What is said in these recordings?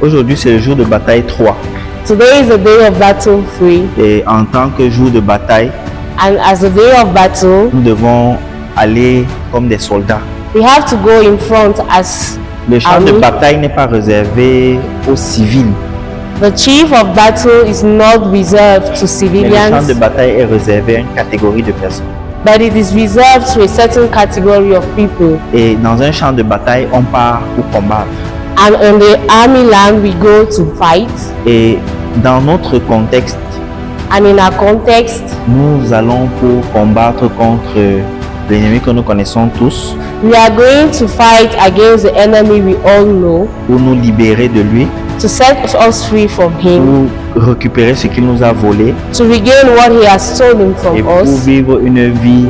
Aujourd'hui, c'est le jour de bataille 3. Today is a day of battle 3, Et en tant que jour de bataille, and as a day of battle, nous devons aller comme des soldats. we have to go in front as Le champ de army. bataille n'est pas réservé aux civils, The chief of battle is not reserved to mais le champ civilians, de bataille est réservé à une catégorie de personnes. but it is reserved to a certain category of people. Et dans un champ de bataille, on part pour combattre. And on the army land, we go to fight. Et dans notre contexte, And in our context, nous allons pour combattre contre l'ennemi que nous connaissons tous, we are going to fight against the enemy we all know, pour nous libérer de lui, to set us free from him, pour récupérer ce qu'il nous a volé to regain what he has stolen et from pour us, vivre une vie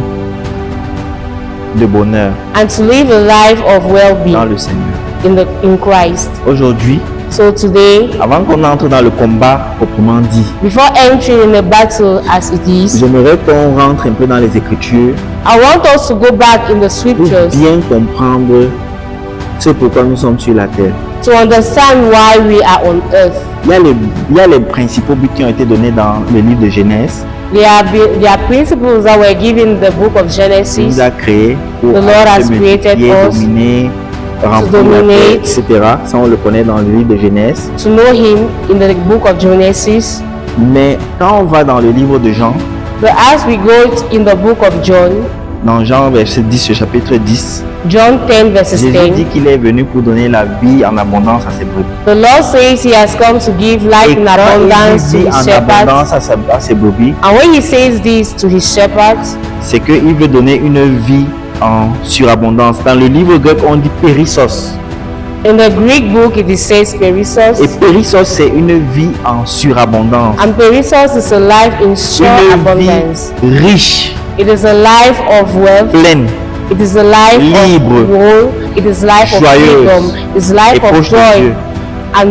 de bonheur and to live a life of dans well-being le Seigneur. in Christ. Aujourd'hui, So today, avant qu'on entre dans le combat proprement dit, before entering in a battle as it is, j'aimerais qu'on rentre un peu dans les Écritures I want us to go back in the pour scriptures bien comprendre ce pourquoi nous sommes sur la terre. to understand why we are on earth. Il y a les principaux buts qui ont été donnés dans le livre de Genèse. There are principles that were given in the book of Il Genesis. nous a créés pour The Lord has se created multiplier, us dominer, remplir la dominate. terre, etc. Ça, on le connaît dans le livre de Genèse. To know him in the book of Genesis. Mais quand on va dans le livre de Jean, But as we go in the book of John, dans Jean verset 10, au chapitre 10, John 10 verses Jésus 10, dit qu'il est venu pour donner la vie en abondance à ses brebis. the Lord says he has come to give life Et in quand abundance to il dit his en shepherds. abondance à ses brebis, And when he says this to his shepherds, c'est qu'il veut donner une vie en surabondance. Dans le livre grec, on dit périssos. in the Greek book it says Et perissos. périssos, c'est une vie en surabondance. And perissos is a life in sure Une abundance. vie riche, It is a life of wealth. pleine, It is a life Libre. of woe. It is life of Joyeuse. freedom. It is life et of proche de joy Dieu. and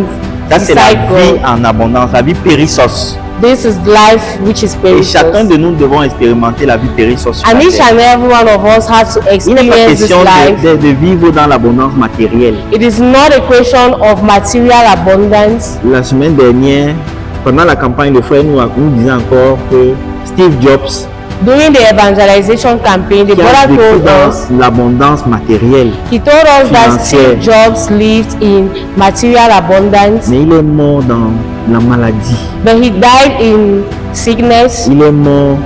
Ça, c'est la beside vie God. en abondance, la vie périssos. This is life which is Et chacun perissos. de nous devons expérimenter la vie périssos. sur And la each terre. and every one of us has to Il n'est pas experience this question life. de vivre dans l'abondance matérielle. It is not a question of material abundance. La semaine dernière, pendant la campagne de frère, nous disait encore que Steve Jobs, During the evangelization campaign, the qui a brother vécu told us, dans l'abondance matérielle, he told us that financière. Steve Jobs lived in material abundance, mais il est mort dans la maladie. but he died in sickness. Il est mort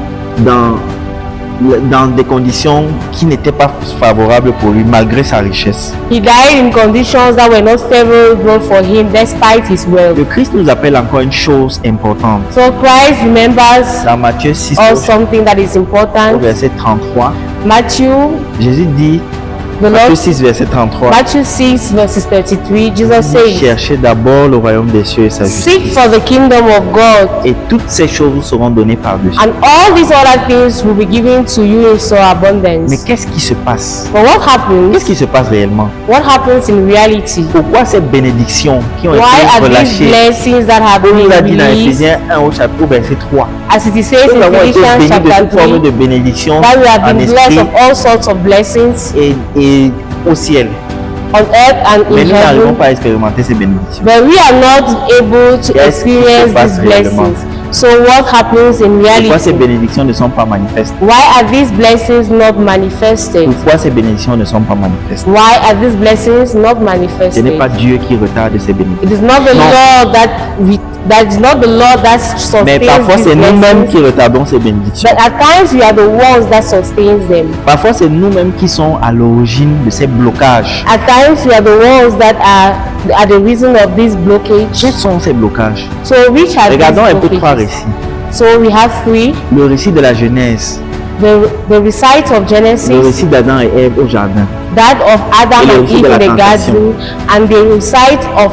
dans des conditions qui n'étaient pas favorables pour lui, malgré sa richesse. He died in conditions that were not favorable for him despite his wealth. Le Christ nous appelle encore une chose importante. So Christ remembers Dans Matthieu 6, us au something that is important. verset 33, Matthew, Jésus dit, the Matthieu Lord, 6, verset 33, Matthew 6 verses 33, Jesus dit, says, cherchez d'abord le royaume des cieux et sa justice. seek for the kingdom of God, Et toutes ces choses vous seront données par-dessus. and all these other things will be given to you in so Mais abundance. qu'est-ce qui se passe? But what happens? Qu'est-ce qui se passe réellement? What happens in reality? Pourquoi ces bénédictions qui ont Why été are these relâchées? blessings that have On been nous a dit dans released, Éphésiens 1 au chapitre verset 3. as it is says Nous in avons été Ephesians bénis de chapter toute forme 3, de bénédiction that we have en been blessed esprit of all sorts of blessings et au ciel. on earth and Mais in nous n'arrivons heaven, pas à expérimenter ces bénédictions. but we are not able to Qu'est-ce qui se experience passe these réellement? blessings. So what happens in Pourquoi ces reality? bénédictions ne sont pas manifestes? Why are these blessings not manifested? Pourquoi ces bénédictions ne sont pas manifestes? Why are these blessings not Ce n'est manifested? pas Dieu qui retarde ces It bénédictions. is not the Non. Lord that is not the Lord that Mais sustains parfois these c'est nous-mêmes blessings. qui retardons ces bénédictions. But at times we are the ones that sustains them. Parfois c'est nous-mêmes qui sommes à l'origine de ces blocages. At times we are the ones that are the reason of this blockage. Quels sont ces blocages? So which are Regardons un peu these trois blockages? récits. So we have three. Le récit de la Genèse, The recite of le Genesis, récit d'Adam et Ève au jardin. that of Adam Et le and récit Eve de la in the tentation. garden, and the recite of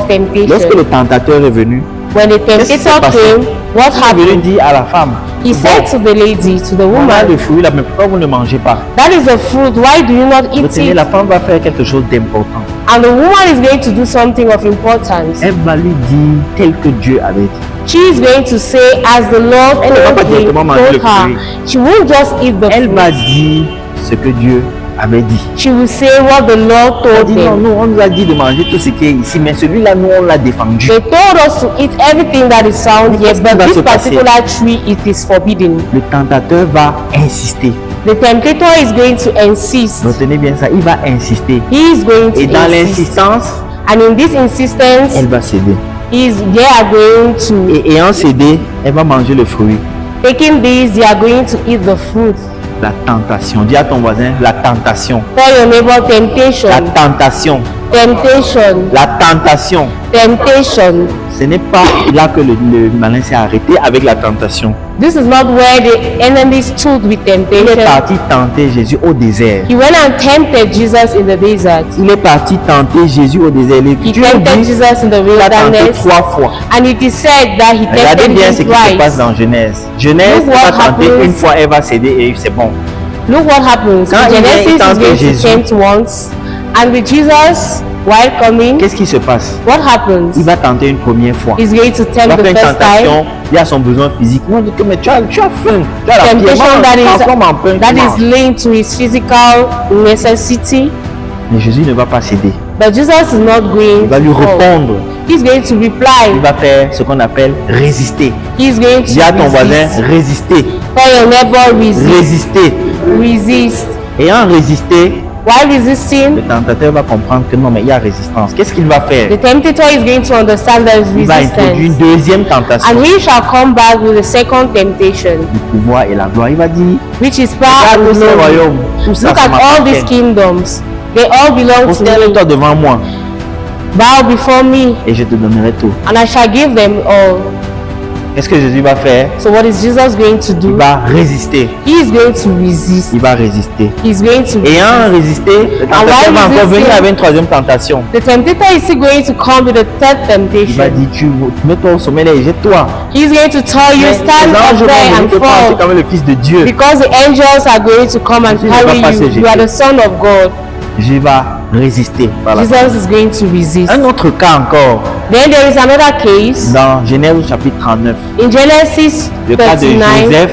Lorsque temptation. le tentateur est venu, When the Qu'est-ce qui s'est temptator passé? came, what il est venu happened? dire à la femme, He said to the lady, to the on a woman, le fruit là, mais pourquoi vous ne mangez pas? that is a fruit, why do you not eat Retenez, it? la femme va faire quelque chose d'important. And the woman is going to do something of importance. Elle va lui dire tel que Dieu avait dit. She is going to say, as the Lord Elle ne va pas told directement manger le her, fruit. she won't just eat the Elle va fruit. dire ce que Dieu avait dit. she will say what the Lord Elle told dit non, them. nous on nous a dit de manger tout ce qui est ici, mais celui-là, nous on l'a défendu. They told us to eat everything that is found here, qu'est-ce qui but va this se passer? particular tree, it is forbidden. Le tentateur va insister. The temptator is going to insist. Retenez bien ça, il va insister. He is going to Et dans insist. l'insistance, And in this insistence, elle va céder. they are going to, Et ayant cédé, elle va manger le fruit. taking this, they are going to eat the fruit. La tentation. Dis à ton voisin, la tentation. Tell your neighbor, temptation, La tentation. temptation, La tentation. temptation. Ce n'est pas là que le malin s'est arrêté avec la tentation. This is not where the enemy stood with Il est temptation. parti tenter Jésus au désert. He went and tempted Jesus in the desert. Il est parti tenter Jésus au désert. He L'Écriture tempted dit Jesus in the qu'il a tenté wilderness. 3 fois. And it is said that he Regardez tempted bien him ce qui se passe twice. dans Genèse. Genèse Look what va tenter happens. une fois, elle va céder et c'est bon. Look what happens. Quand il vient, Genesis il is tente going Jésus. to tempt once. And with Jesus, while coming, Qu'est-ce qui se passe? what happens? Il va tenter une première fois. He's going to Il va tempt faire the une first tentation. time. Il a son besoin physique. Moi, je dis que mais tu as faim. Tu as la Temptation transforme en pain, tu that manges. is linked to his physical necessity. Mais Jésus ne va pas céder. But Jesus is not going Il va lui to fall. répondre. He's going to Il reply. va faire ce qu'on appelle résister. He's going Dis à ton to voisin, resist. résister. Tell your neighbor, resist. Résister. Resist. Ayant résisté, While resisting, le tentateur va comprendre que non, mais il y a résistance. Qu'est-ce qu'il va faire? the temptator is going to understand there is Il va introduire une resistance. deuxième tentation. And he shall come back with the second temptation, Le pouvoir et la gloire. Il va dire, which is power regarde and tous ces glory. royaumes. Tout ça, Look ça at all these m'appartient. kingdoms. They all belong to me. Prosterne-toi devant moi Bow before me, et je te donnerai tout. and I shall give them all. Qu'est-ce que Jésus va faire? So what is Jesus going to Il do? va résister. He is going to resist. Il va résister. He's going to Ayant résisté, le tentateur va encore venir avec une troisième tentation. The temptator is still going to come with a third Il va temptation. dire, tu mets-toi au sommet là et jette-toi. He's going to tell you, Mais stand les up anges vont there venir and te prendre, tu es fall. quand même le fils de Dieu. Because the angels are going to come and Jésus ne va carry pas se you. You are jeter. the son of God. Jésus va résister. Par la Jesus is going to resist. Un autre cas encore, Then there is another case dans Genèse au chapitre 39, in Genesis le cas de 39, Joseph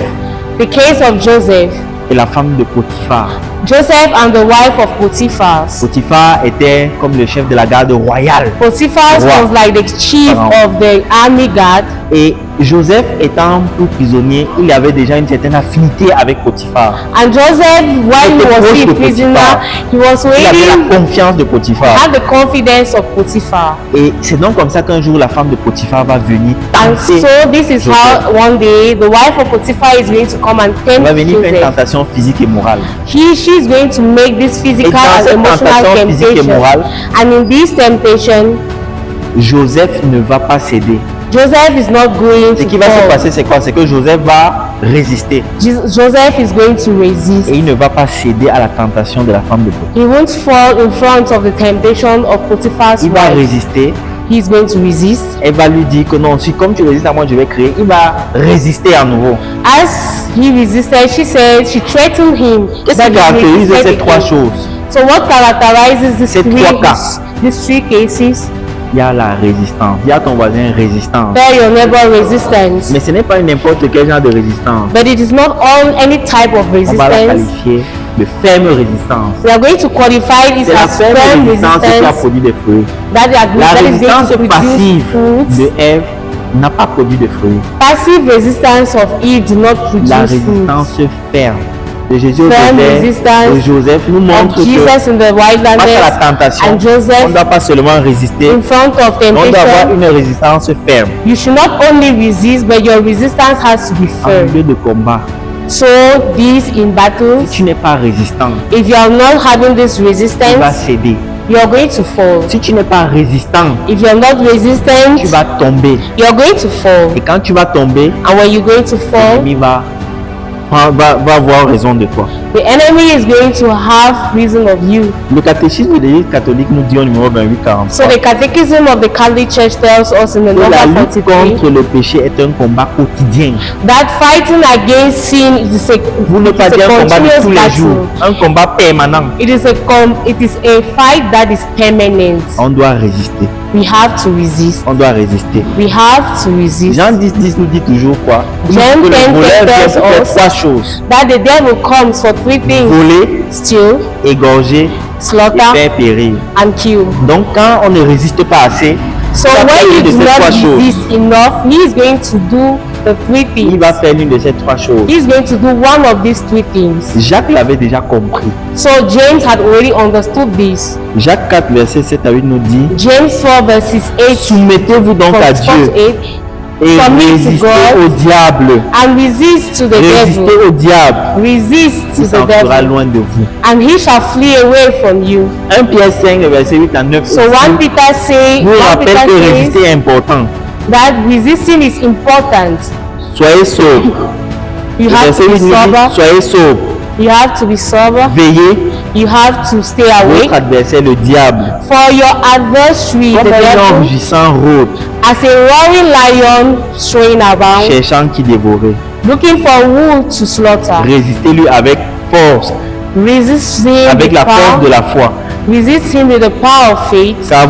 the case of Joseph. et la femme de Potiphar. Joseph and the wife of Potiphar. Potiphar était comme le chef de la garde royale. Potiphar Roi. was like the chief Pharaon. of the army guard. Et Joseph étant plus prisonnier, il avait déjà une certaine affinité avec Potiphar. And Joseph, while he était was proche still de prisoner, Potiphar. he was Il avait waiting, la confiance de Potiphar. had the confidence of Potiphar. Et c'est donc comme ça qu'un jour la femme de Potiphar va venir And tenter. so this is Joseph. how one day the wife of Potiphar is going to come and Elle va tempt venir faire une Joseph. tentation physique et morale. She's going to make this Et physical dans and cette emotional tentation physique et temptation. morale, And in this temptation, Joseph ne va pas céder. Joseph is not going Ce to qui va se fall. passer, c'est quoi? C'est que Joseph va résister. Joseph is going to resist. Et il ne va pas céder à la tentation de la femme de Potiphar. He won't fall in front of the temptation of Potiphar's Il va wife. résister. He's going to resist. Elle va lui dire que non, si comme tu résistes à moi, je vais créer. Il va résister à nouveau. As he resisted, she threatened him. Qu'est-ce that qui he caractérise resisted ces trois again. choses? So what characterizes Ces trois cas. these three cases? Il y a la résistance. Il y a ton voisin résistance. Tell your neighbor resistance. Mais ce n'est pas n'importe quel genre de résistance. But it is not all any type of On va la resistance. qualifier de ferme résistance. We are going to qualify this C'est la as ferme firm résistance qui a resistance produit des fruits. that La is going résistance to passive produce fruits. de Ève n'a pas produit de fruits. Passive resistance of Eve do not produce La fruits. résistance ferme de Jésus au Firm désert resistance de Joseph nous montre Of que Jesus in the face à la wilderness tentation, and on ne Joseph doit pas seulement résister, in front of on doit avoir temptation. une résistance ferme. You should not only resist, but your resistance has to be En firm. lieu de combat, So this in battles, si tu n'es pas résistant, if you are not having this tu vas resistance, céder. you are going to fall. Si tu n'es pas résistant, If you are not resistant, tu vas tomber. you are going to fall. Et quand tu vas tomber, And when you're going to fall, l'ennemi va avoir raison de toi. the enemy is going to have reason of you. Le catéchisme de l'Église catholique nous dit au numéro 2843 So the catechism of the Catholic Church tells us in the que la number lutte 43 contre le péché est un combat quotidien. that fighting against sin is Vous ne it pas is dire a un combat de continuous tous les jours, battle. un combat permanent. It is a fight that is permanent. On doit résister. we have to resist. On doit résister. We have to resist. Jean 10 nous dit toujours quoi? Il dit Jean que 10 le voleur vient tells pour faire us trois choses: That the devil comes for three things: voler, steal, égorger et slaughter, faire périr. and kill. Donc quand on ne résiste pas assez, So il va faire when l'une you de do ces trois not choses. resist enough, he is going to do the three Il things. va faire l'une de ces trois choses. He is going to do one of these three things. Jacques l'avait déjà compris. So James had already understood this. Jacques 4, verset 7 à 8 nous dit: James 4 verses 8 soumettez-vous donc à from 4 Dieu to 8 et submit to résistez God au diable. and resist to the Résistez devil. au diable. Resist Il to the s'enfuira devil loin de vous. and he shall flee away from you. 1 Pierre 5, verset 8 à 9 So aussi 1 Peter nous rappelle que says résister est important. that resisting is important. Soyez sobre. You Le have verset to 8 be nous dit: sober. soyez sobre. You have to be sober. Veillez. You have to stay Votre awake. adversaire, le diable, For your adversary, comme the un lion devil, rugissant rôde, as a roaring lion straying around, cherchant qui dévorer. looking for who to slaughter. Résistez-lui avec force, Resist him avec with la force de power. la foi. Resist him with the power of faith, Car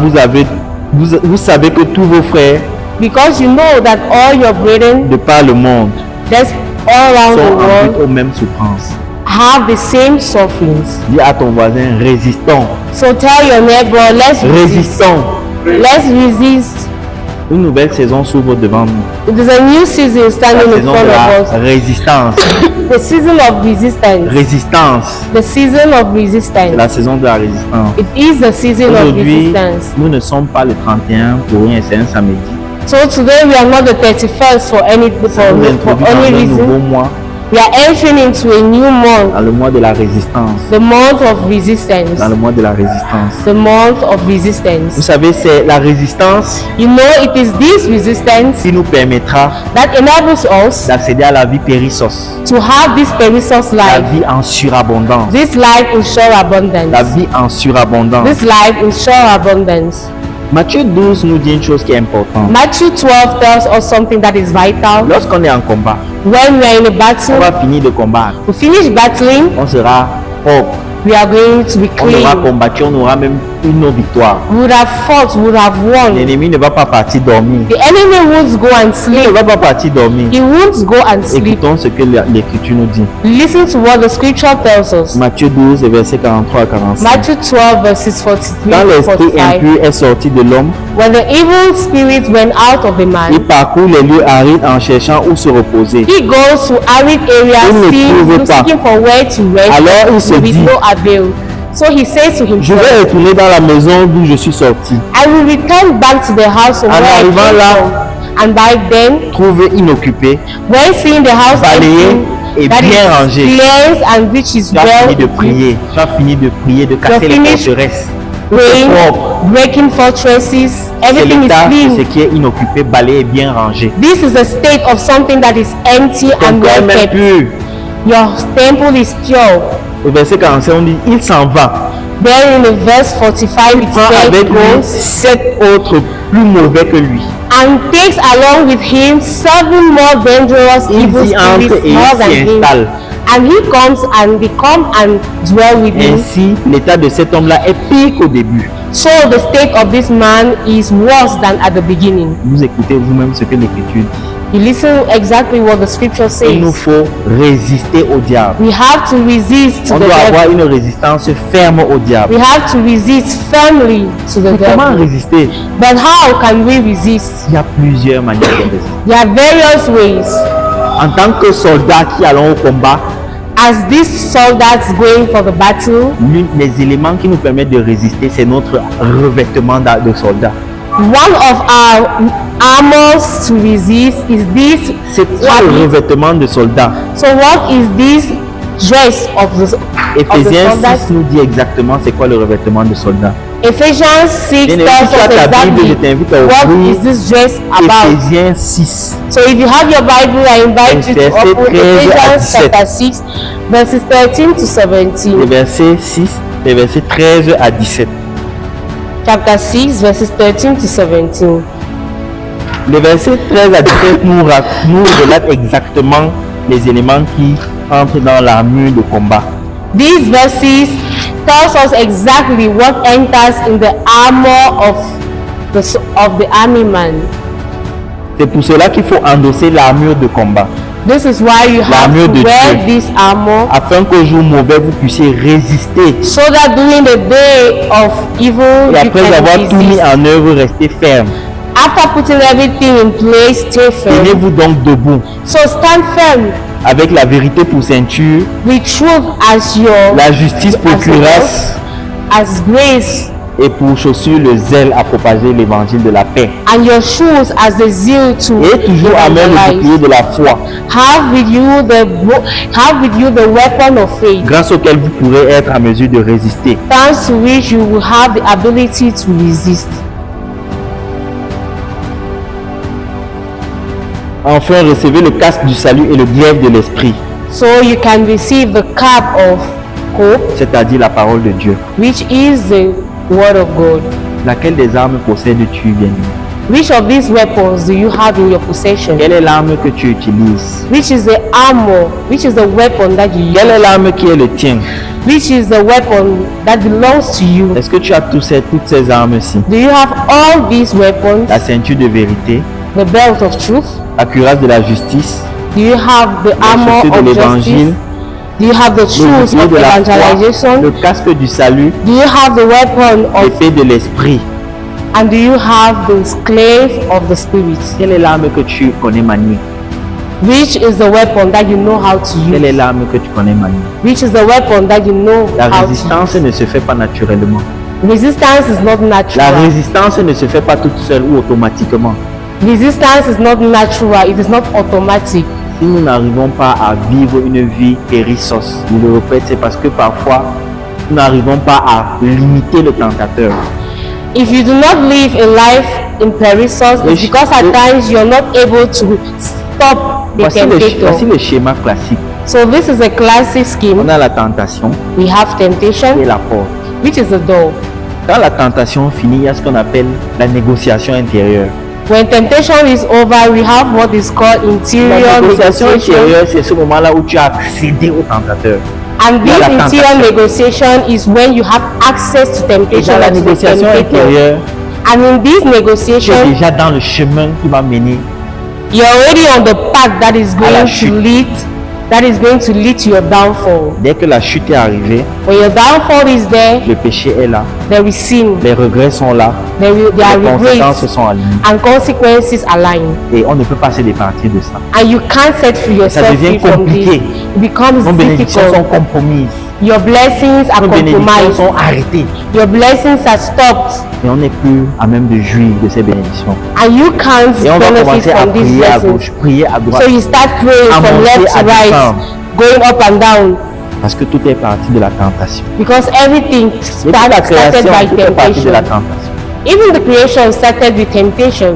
vous savez que tous vos frères because you know that all your brethren, de par le monde that's all around sont the en world, but aux mêmes souffrances. have the same sufferings. Dis à ton voisin: résistons, So tell your neighbor, let's resist. résistons. Let's resist. Une nouvelle saison s'ouvre devant nous. It is a new season La standing in saison front de of la us. résistance. The season of resistance. Résistance. The season of C'est resistance. la saison de la résistance. It is the season of Aujourd'hui, resistance. nous ne sommes pas le 31 pour rien, c'est un samedi. So today we are not the 31st for any Nous for introduisons any un nouveau reason. mois, We are entering into a new month, dans le mois de la résistance. the month of resistance. Dans le mois de la résistance. The month of Vous resistance. savez, c'est la résistance You know, it is this resistance qui nous permettra that enables us d'accéder à la vie périssos, to have this perilous la life. vie en surabondance. This life in sure La abundance. vie en surabondance. This life in sure abundance. Matthieu 12 nous dit une chose qui est importante. Matthew 12 tells us something that is vital. Lorsqu'on est en combat, When we are in a on battle, va finir de combattre. we finish battling, On sera propre. we are going to be On aura clean. combattu, on aura même une victoire. We would have fought, we would have won. L'ennemi ne va pas partir dormir. The enemy won't go and Il ne sleep. va pas partir dormir. He won't go and sleep. Écoutons ce que l'Écriture nous dit. Listen to what the scripture tells us. Matthieu 12, versets 43 à 45. Matthew 12 verses 43 Quand to l'esprit 45. impur est sorti de l'homme, When the evil spirit went out of the il man, parcourt les lieux arides en cherchant où se reposer. he goes to arid Il ne areas, trouve pas. seeking for where to rest, Alors il se with dit: no avail. So he says to je himself, vais retourner dans la maison d'où je suis sorti. I will return back to the house from En where I arrivant came là, from. And by then, Trouvé inoccupé, when seeing the house balayé empty, et that bien is rangé. cleansed and which is Tu as well fini de prier, tu as fini de prier, de casser les finished forteresses. praying, propre. breaking fortresses, C'est everything is l'état de ce clean. qui est inoccupé, balayé et bien rangé. This is a state of something that is empty Ton and cœur well même kept. pur. Your temple is pure. Au verset 45, on dit: il s'en va. Then in the verse 45 it Prend says, avec lui goes 7 autres plus mauvais que lui. and takes along with him 7 more dangerous Il evil y entre spirits et more il than s'y him. installe. And he comes and they come and dwell with him. Ainsi, l'état de cet homme-là est pire qu'au début. So the state of this man is worse than at the beginning. Vous écoutez vous-même ce que l'Écriture dit. You listen exactly what the scripture Il nous says. faut résister au diable. We have to resist to On the doit avoir devil. une résistance ferme au diable. We have to resist firmly to the Comment devil. résister? But how can we resist? Il y a plusieurs manières de résister. There are various ways. En tant que soldat qui allons au combat, As these soldiers going for the battle, l'un des éléments qui nous permettent de résister, c'est notre revêtement de soldat. one of our armors to resist is this C'est quoi le habit. revêtement de soldat? So what is this dress of the Éphésiens soldiers? 6 nous dit exactement c'est quoi le revêtement de soldat. Ephesians 6 Bien-aimé, tells si tu as us ta Bible, je exactly t'invite à what ouvrir is this dress about. Éphésiens 6. So if you have your Bible, I invite you to Verset open 13 à Ephesians 17. chapter 6, verses 13 to Les 17. versets 6, les versets 13 à 17. Chapter 6, verses 13 to 17. Les versets 13 à 17 nous relatent exactement les éléments qui entrent dans l'armure de combat. These verses tells us exactly what enters in the armor of of the army man. C'est pour cela qu'il faut endosser l'armure de combat, This is why you have L'armure de to wear Dieu. this armor, afin qu'au jour mauvais, vous puissiez résister. so that during the day of evil Et you après avoir can tout mis resist. en œuvre, restez ferme. After putting everything in place, stay firm. Tenez-vous donc debout, So stand firm avec la vérité pour ceinture, with truth as your la justice pour as your cuirasse, as grace, et pour chaussure le zèle à propager l'évangile de la paix. and your shoes as the zeal to Et toujours à main le evangelize. bouclier de la foi, Have with you the weapon of faith, grâce auquel vous pourrez être à mesure de résister. thanks to which you will have the ability to resist. Enfin, recevez le casque du salut et le glaive de l'esprit, So you can receive the cup of hope, c'est-à-dire la parole de Dieu. which is the word of God. Laquelle des armes possèdes-tu, bien-aimé? Which of these weapons do you have in your possession? Quelle est l'arme que tu utilises? Which is the armor? Which is the weapon that you Quelle est use? l'arme qui est le tien? Which is the weapon that belongs to you? Est-ce que tu as toutes ces armes-ci? Do you have all these weapons? La ceinture de vérité, The belt of truth? la cuirasse de la justice, Do you have the la armor chaussure de of l'évangile, justice? Do you have the le shoes bouclier of de la foi, evangelization? le casque du salut, Do you have the weapon of, l'épée de l'esprit. and do you have the clave of the spirit? Quelle est l'arme que tu connais manier? Which is the weapon that you know how to Quelle est use? l'arme que tu connais manier? Which is the weapon that you know La how to résistance use? ne se fait pas naturellement. Resistance is not La natural. résistance ne se fait pas toute seule ou automatiquement. Resistance is not natural. It is not automatic. Si nous n'arrivons pas à vivre une vie périssos, je le répète, c'est parce que parfois, nous n'arrivons pas à limiter le tentateur. If you do not live a life in perissos, it's because at times you're not able to stop the Voici temptator. le schéma classique. So this is a classic On scheme. a la tentation We have et temptation, la porte. which is the door. Quand la tentation finit, il y a ce qu'on appelle la négociation intérieure. When temptation is over, we have what is called La interior négociation negotiation. intérieure, c'est ce moment-là où tu as accédé au tentateur. And Il y this a la interior tentation. negotiation is when you have access to Et temptation dans la and to the négociation temptator. intérieure, And in this tu es negotiation, déjà dans le chemin qui va mener. you're already on the path that is À la going to chute. lead to your downfall. Dès que la chute est arrivée, When your downfall is there, le péché est là, there is sin, les regrets sont là, there are les conséquences regrets, sont alignées. and consequences align. Et on ne peut pas se départir de ça. And you can't set free Ça yourself devient free from this. compliqué. It becomes Nos bénédictions sont difficult. compromises. Your blessings are Nos bénédictions compromised. sont arrêtées. Your blessings are stopped. Et on n'est plus à même de jouir de ces bénédictions. And you can't Et on va benefit commencer à from these prier à blessings. gauche, prier à droite. So you start praying À from monter, left à to right, descendre. going up and down, Parce que tout est parti de la tentation. because everything Et toute la started création, by tout est parti de la temptation. tentation. Even the creation started with temptation.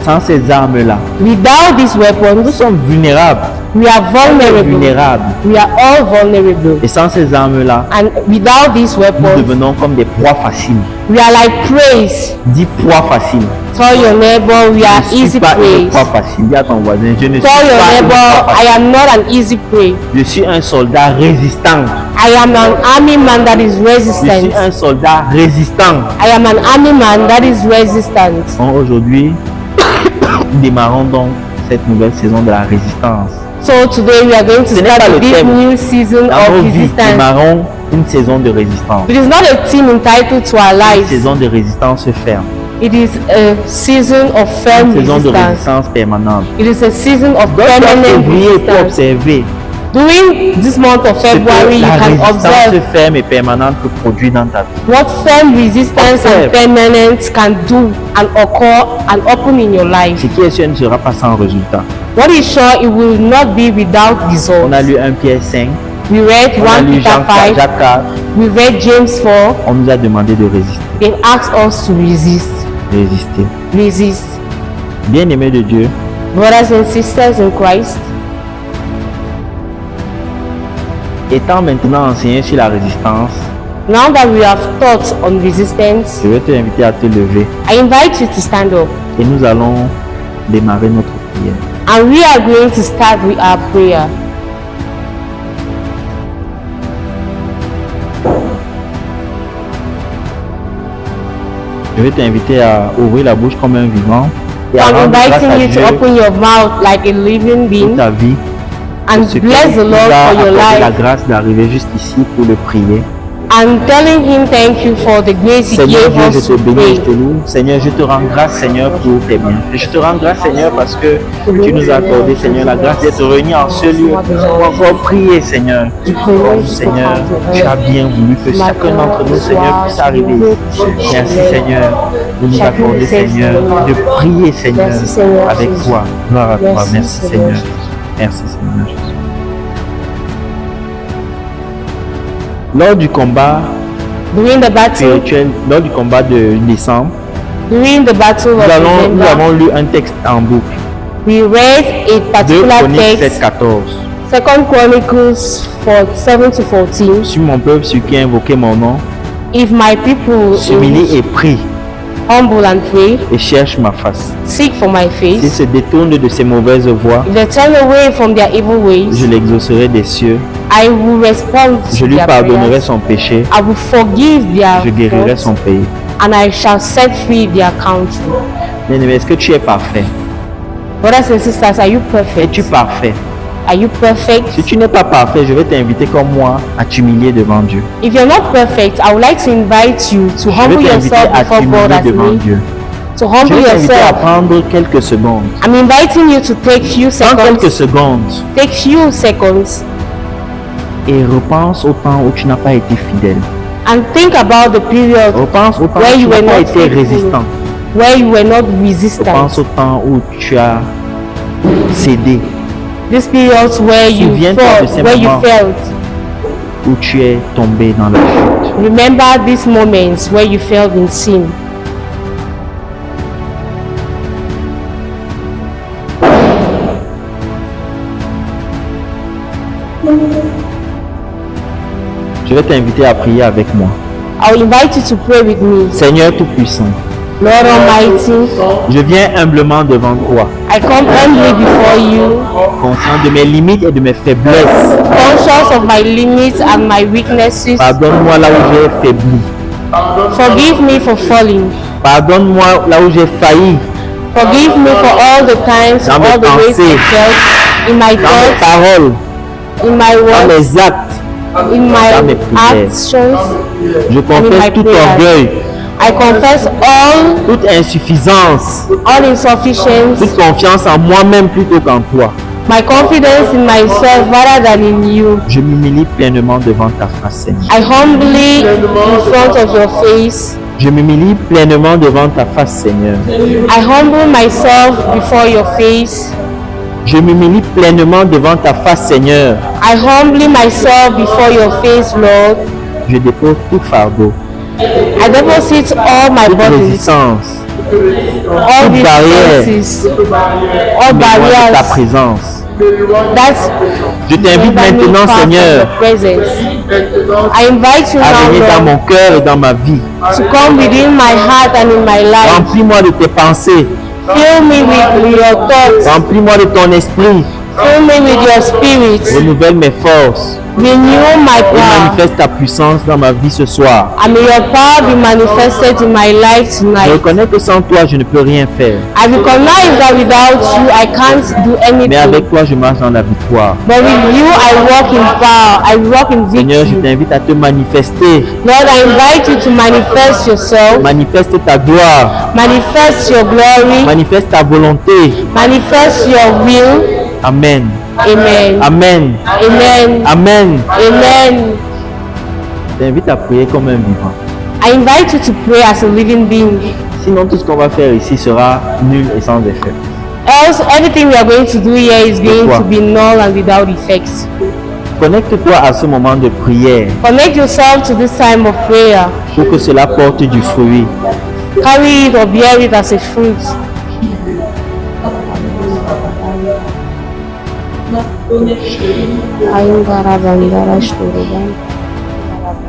Sans ces armes-là, Without these nous weapons, sommes vulnérables. we are On est vulnerable. vulnérables. We are all vulnerable. Et sans ces armes-là, And without these nous weapons, devenons comme des proies faciles. we are like prey. Dis proie facile. Tell your neighbor we are Je ne suis easy pas prey. une proie facile. Dis à ton voisin, je ne suis Tell your pas une neighbor proie I facile. am not an easy prey. Je suis un soldat résistant. I am an army man that is Je resistant. suis un soldat résistant. I am an army man that is resistant. Bon, aujourd'hui, nous démarrons donc cette nouvelle saison de la résistance. So today we are going to Ce n'est pas start le this thème. new season Dans of nos vies, resistance. démarrons une saison de résistance. It is not a theme entitled to our Une lives. saison de résistance ferme. It is a season of firm Une saison de resistance. résistance permanente. It is a season of Donc, dans permanent février, il faut resistance. observer During this month of ce que February, you la can résistance observe ferme et permanente peut produire dans ta vie. what firm resistance Observe. and permanence can do and occur and open in your life. Ce qui est sûr ne sera pas sans résultat. What is sure, it will not be without On results. a lu 1 Pierre 5, We read on a 1 lu Peter Jean 5, Jacques 4, we read James 4. on nous a demandé de résister. They asked us to resist. Résister. Resist. Bien-aimés de Dieu, Brothers and sisters in Christ, étant maintenant enseigné sur la résistance, now that we have taught on resistance, je vais te inviter à te lever I invite you to stand up, et nous allons démarrer notre prière. and we are going to start with our prayer. Je vais t'inviter à ouvrir la bouche comme un vivant et à I'm rendre grâce à inviting you Dieu to open your mouth like a living pour being ta vie. and Ce bless the qu'il Lord a for your accordé la life grâce d'arriver juste ici pour le prier. and telling Him thank you for the grace He Seigneur gave Dieu, je us te to bénis, je pray. te loue. Seigneur, je te rends grâce, Seigneur, pour tes bienfaits. Je te rends grâce, Seigneur, parce que tu nous as accordé, Seigneur, la grâce d'être réunis en ce lieu pour encore prier, Seigneur. Oh, Seigneur, tu as bien voulu que chacun d'entre nous, Seigneur, puisse arriver ici. Merci, Seigneur, de nous accorder, Seigneur, de prier, Seigneur, avec toi. Gloire à toi. Merci, Seigneur. Merci, Seigneur Jésus. Lors du combat During the battle, spirituel, lors du combat de décembre, during the battle of nous December, avons lu un texte en boucle. we read a 2 particular Chroniques text, 7-14. 2 Chronicles 7 to 14. Sur mon peuple, sur qui a invoqué mon nom, If my people s'humilie et prie humble and pray, et cherche ma face. seek for my S'il face, se détourne de ses mauvaises voies, if they turn away from their evil je ways, l'exaucerai des cieux, I will respond je to lui their pardonnerai prayers. son péché, I will forgive their je guérirai faults, son pays. and I shall set free their country. Bien-aimé, est-ce que tu es parfait? Brothers and sisters, are you perfect? Es-tu parfait? Are you perfect? Si tu n'es pas parfait, je vais t'inviter comme moi à t'humilier devant Dieu. If you're not perfect, I would like to invite you to Je vais humble t'inviter yourself à before God t'humilier as devant me. Dieu. To Je humble vais t'inviter à yourself. prendre quelques secondes. I'm inviting you to take few Prends quelques seconds. secondes Take few seconds et repense au temps où tu n'as pas été fidèle. and think about the period Repense au temps where où tu you n'as were pas not été faithful, résistant. where you were not Repense resistant. au temps où tu as cédé, This period where you Souviens-toi de fought, ces where you moments. felt. où tu es tombé dans la chute. Remember these moments where you felt in sin. Je vais t'inviter à prier avec moi. I will invite you to pray with me. Seigneur Tout-Puissant, Lord Almighty, je viens humblement devant toi, I come humbly before you, conscient de mes limites et de mes faiblesses. conscious of my limits and my weaknesses. Pardonne-moi là où j'ai faibli. Forgive me for falling. Pardonne-moi là où j'ai failli Forgive me for all the times, Dans mes all the ways I pensées, felt, in my dans mes thoughts, paroles, in my dans words, mes actes. in dans mes my prières. actions. Je my confesse tout prayers. orgueil, I confess all toute insuffisance, insufficiency, toute confiance en moi-même plutôt qu'en toi. my confidence in myself rather than in you. Je m'humilie pleinement devant ta face, Seigneur. I humbly in front of your face. Je m'humilie pleinement devant ta face, Seigneur. I humble myself before your face. Je m'humilie pleinement devant ta face, Seigneur. I humbly myself before your face, Lord. Je dépose tout fardeau, I deposit all my toute burdens, résistance, all toute these barrière, senses, all loin de ta barriers. présence. That's Je t'invite maintenant, Seigneur, presence. I invite you à now, venir dans Lord, mon cœur et dans ma vie. to come within my heart and in my life. Remplis-moi de tes pensées. Fill me with your thoughts. Remplis-moi de ton esprit. Fill me with your spirit. Renouvelle mes forces. Renew my Et power. manifeste ta puissance dans ma vie ce soir. And may your power be manifested in my life Je tonight. reconnais que sans toi, je ne peux rien faire. I recognize that without you, I can't do Mais anything. avec toi, je marche dans la victoire. But with you, I walk in power. I walk in Seigneur, je victory. t'invite à te manifester. Lord, I invite you to manifest yourself. Manifeste ta gloire. Manifest your glory. Manifeste ta volonté. Manifest your will. Amen. Amen. Amen. Amen. Amen. Amen. Je t'invite à prier comme un vivant. I invite you to pray as a living being. Sinon, tout ce qu'on va faire ici sera nul et sans effet. Else, everything we are going to do here is going Pourquoi? to be null and without effects. Connecte-toi à ce moment de prière Connect yourself to this time of prayer. pour que cela porte du fruit. Carry it or bear it as a fruit.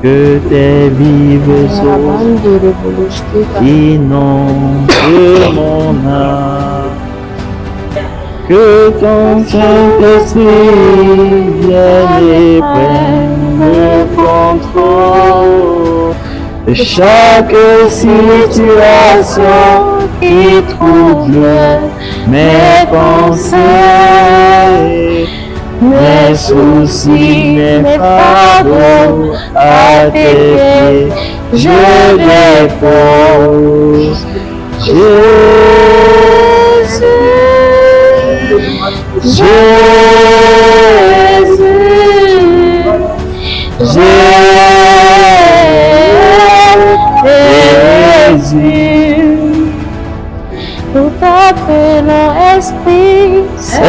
Que tes vives eaux inondent mon âme. Que ton Saint-Esprit vienne et prenne le contrôle. de chaque situation qui trouble mes pensées, mes soucis, mes fardeaux à tes pieds, je dépose. Jésus, Jésus, nous t'appelons Esprit, Saint-Esprit,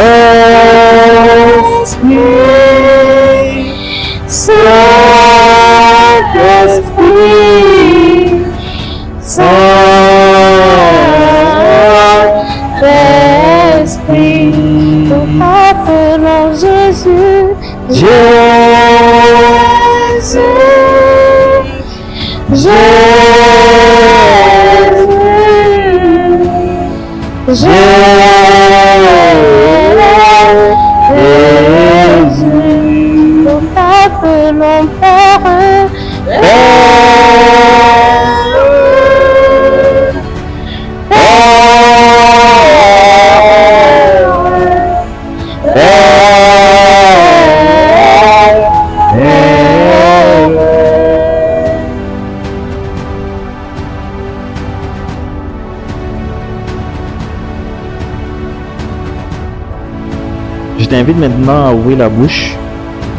Saint-Esprit, Saint-Esprit, nous t'appelons Jésus, Jésus, Jésus, nous t'appelons Père, Je t'invite maintenant à ouvrir la bouche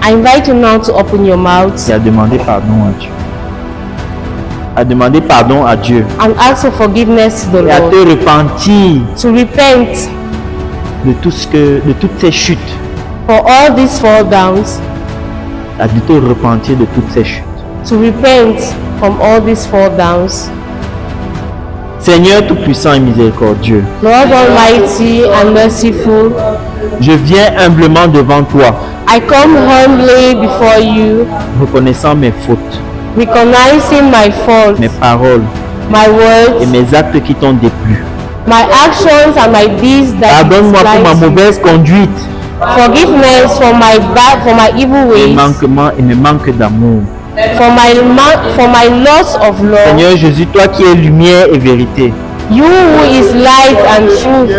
I invite you now to open your mouth et à demander pardon à Dieu. À demander pardon à Dieu and ask for forgiveness to the et à Lord, te repentir to repent de toutes ces chutes, for all these fall downs, à te repentir de toutes ces chutes. to repent from all these fall downs. Seigneur tout-puissant et miséricordieux, Lord Almighty and merciful, je viens humblement devant toi, I come humbly before you, reconnaissant mes fautes, recognizing my faults, mes paroles my et words, mes actes qui t'ont déplu. my actions and my deeds that Pardonne-moi pour ma displease you. mauvaise conduite, Forgiveness for my bad, for my evil mes ways, manquements et mes manques d'amour. for my loss of love. Seigneur Jésus, toi qui es lumière et vérité, You who is light and truth,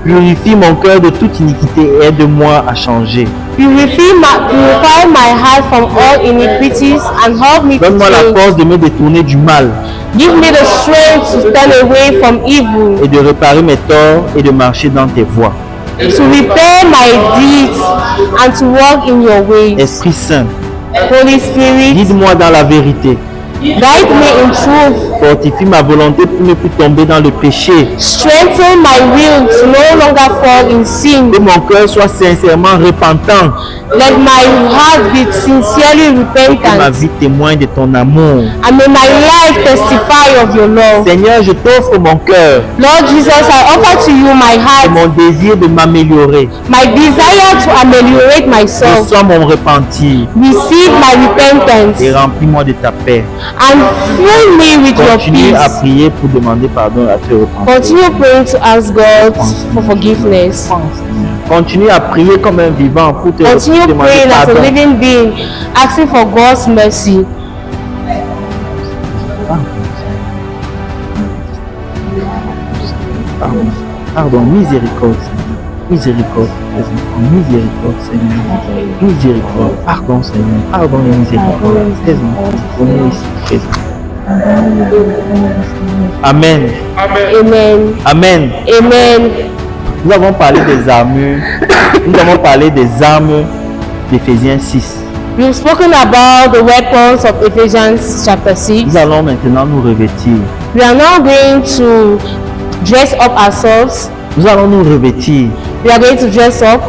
purifie mon cœur de toute iniquité et aide-moi à changer. purify my heart from all iniquities and help me to Donne-moi la change. force de me détourner du mal Give me the strength to turn away from evil, et de réparer mes torts et de marcher dans tes voies. to repair my deeds and to walk in your ways. Esprit Saint, Holy Spirit, guide-moi dans la vérité. guide me in truth. Fortifie ma volonté pour ne plus tomber dans le péché. Strengthen my will to no longer fall in sin. Que mon cœur soit sincèrement repentant. Let my heart be sincerely Que ma repentant, vie témoigne de ton amour. and may my life testify of your love. Seigneur, je t'offre mon cœur Lord Jesus, I offer to you my et heart, mon désir de m'améliorer. my desire to ameliorate myself. Reçois mon repentir Receive my repentance et remplis-moi de ta paix. and fill me with your Continue à peace. prier pour demander pardon à te repentir. Continue praying to ask God for forgiveness. Continue à prier comme un vivant pour te Continue demander praying as a pardon. living being, asking for God's mercy. Pardon, pardon, miséricorde, Seigneur. Miséricorde, tes enfants. Miséricorde, Seigneur. Miséricorde, pardon, Seigneur. Pardon et miséricorde, tes enfants. On est ici présents. Amen. Amen. Amen. Amen. Nous avons parlé des armures. Nous avons parlé des armes d'Éphésiens 6. We've spoken about the weapons of Ephesians chapter 6. Nous allons maintenant nous revêtir. We are now going to dress up ourselves. Nous allons nous revêtir We are going to dress up.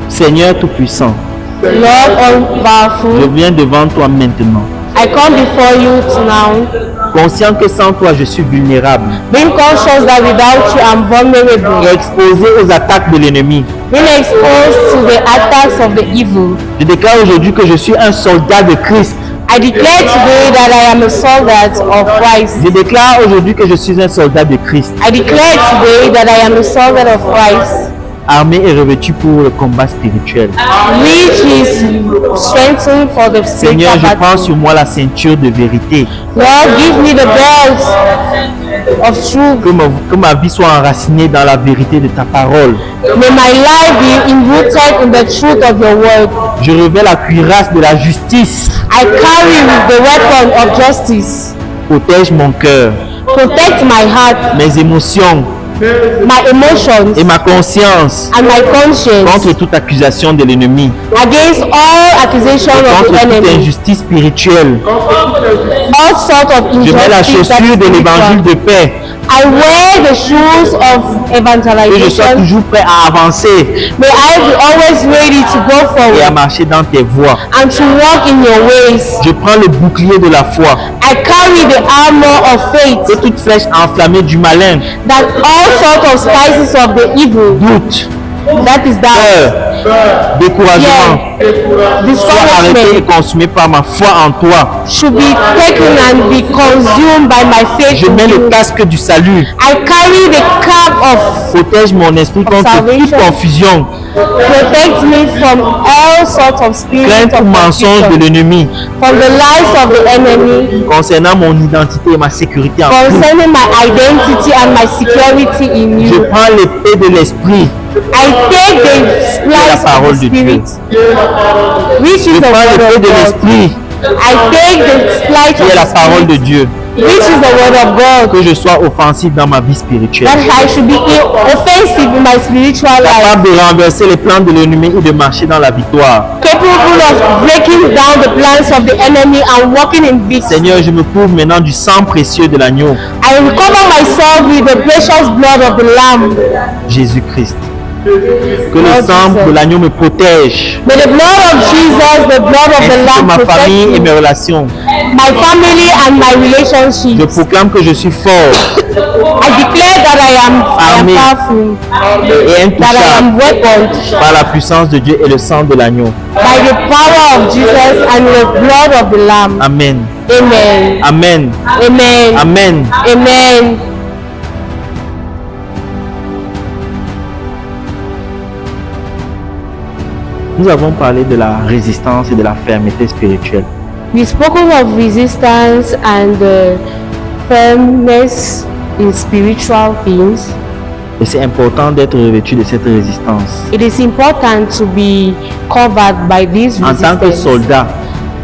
Seigneur Tout-Puissant, Lord all je powerful, viens devant toi maintenant, I come before you now, conscient que sans toi je suis vulnérable being conscious that without you I'm vulnerable, et exposé aux attaques de l'ennemi. being exposed to the attacks of the evil. Je déclare aujourd'hui que je suis un soldat de Christ. I declare today that I am a soldier of Christ. Je déclare aujourd'hui que je suis un soldat de Christ. I declare today that I am a soldier of Christ. armé et revêtu pour le combat spirituel. which is strengthened for the Seigneur, spiritual je prends battle. sur moi la ceinture de vérité. Lord, give me the belt of truth. Que ma vie soit enracinée dans la vérité de ta parole. May my life be enrooted in the truth of your word. Je revêt la cuirasse de la justice. I carry the weapon of justice. Protège mon cœur, Protect my heart, mes émotions my emotions, et ma conscience and my conscience contre toute accusation de l'ennemi, against all accusations of contre the toute enemy, injustice spirituelle. all sorts of Je mets la injustice that chaussure is de l'évangile spiritual. de paix I wear the shoes of et je sois evangelization. toujours prêt à avancer May I be always ready to go et à forward marcher dans tes voies. and to walk in your ways. Je prends le bouclier de la foi, I carry the armor of que faith, toute flèche enflammée du malin, that all sorts of spices of the evil, doute, that is that, peur, découragement, soit arrêté et discouragement, consumé par ma foi en toi. should be taken and be consumed by my faith Je in mets le you. casque du salut. I carry the cap of Protège mon esprit contre toute salvation. confusion, protect me from all sorts of spirits crainte of ou mensonge de confusion, l'ennemi from the lies of the enemy, concernant mon identité et ma sécurité en Christ. concerning my identity and my security in Je you. prends l'épée de l'esprit, I take the splice parole of the de Dieu. spirit, which je is the prends word l'épée of de God. l'esprit I take the splice qui est la of the parole de spirit, Dieu, which is the word of God, que je sois offensif dans ma vie spirituelle, that I should be offensive in my spiritual life, capable de renverser les plans de l'ennemi et de marcher dans la victoire. capable of breaking down the plans of the enemy and walking in victory. Seigneur, je me couvre maintenant du sang précieux de l'agneau, I will cover myself with the precious blood of the Lamb. Jésus-Christ. Que le sang de l'agneau me protège, May the blood of Jesus, the blood of the ainsi que Lamb, ma protect famille et me, mes relations. my family and my Je relationships. proclame que je suis fort I declare that I am Amen. powerful, et that I intouchable am weaponed par la puissance de Dieu et le sang de l'agneau. by the power of Jesus and the blood of the Lamb. Amen. Amen. Amen. Amen. Amen. Amen. Nous avons parlé de la résistance et de la fermeté spirituelle. We've spoken of resistance and firmness in spiritual things. Et c'est important d'être revêtu de cette résistance. It is important to be covered by this En tant que resistance. soldat,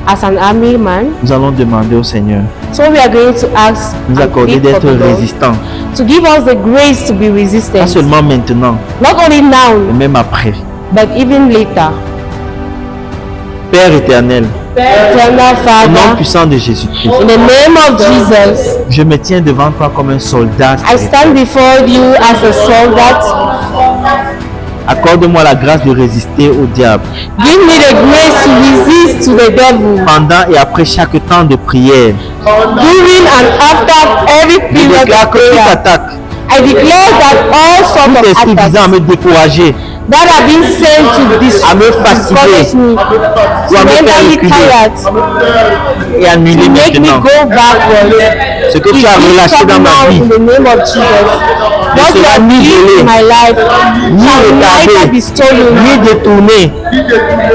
As an army man, nous allons demander au Seigneur so we are going to ask de nous and accorder plead for d'être the Lord résistant. to give us the grace to be Pas resistant, seulement maintenant, not only mais now, même après. but even later. Père éternel, Eternal au nom Father, puissant de Jésus-Christ, in the name of Jesus, je me tiens devant toi comme un soldat. I stand before you as a soldier. Accorde-moi la grâce de résister au diable Give me the grace to resist to the devil pendant et après chaque temps de prière. during and after every Je period déclare of que toute prayer. attaque, I declare that all sorts tout of esprit visant à attacks me décourager, that have been sent to à me discourage me, ou à to me faire render me reculer tired, et annuler to make me maintenant go backwards. ce que tu as relâché dans ma Now vie in the name of Jesus. What you sera have ni given volé, in my life ni shall neither retardé, be stolen, ni détourné.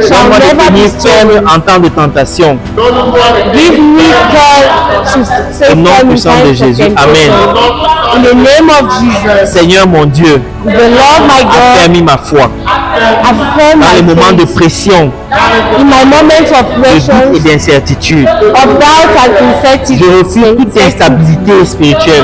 shall Donne-moi de never be tenir ferme stolen. en temps de tentation. Give me care to stay Au nom firm in puissant de times of Jésus. temptation. Amen. In the name of Jesus, Seigneur mon Dieu, the Lord my God, affermis ma foi affirm dans les my moments de faith pression, in my moments of de doute et questions, d'incertitude. of doubt and uncertainty. Je refuse toute instabilité spirituelle,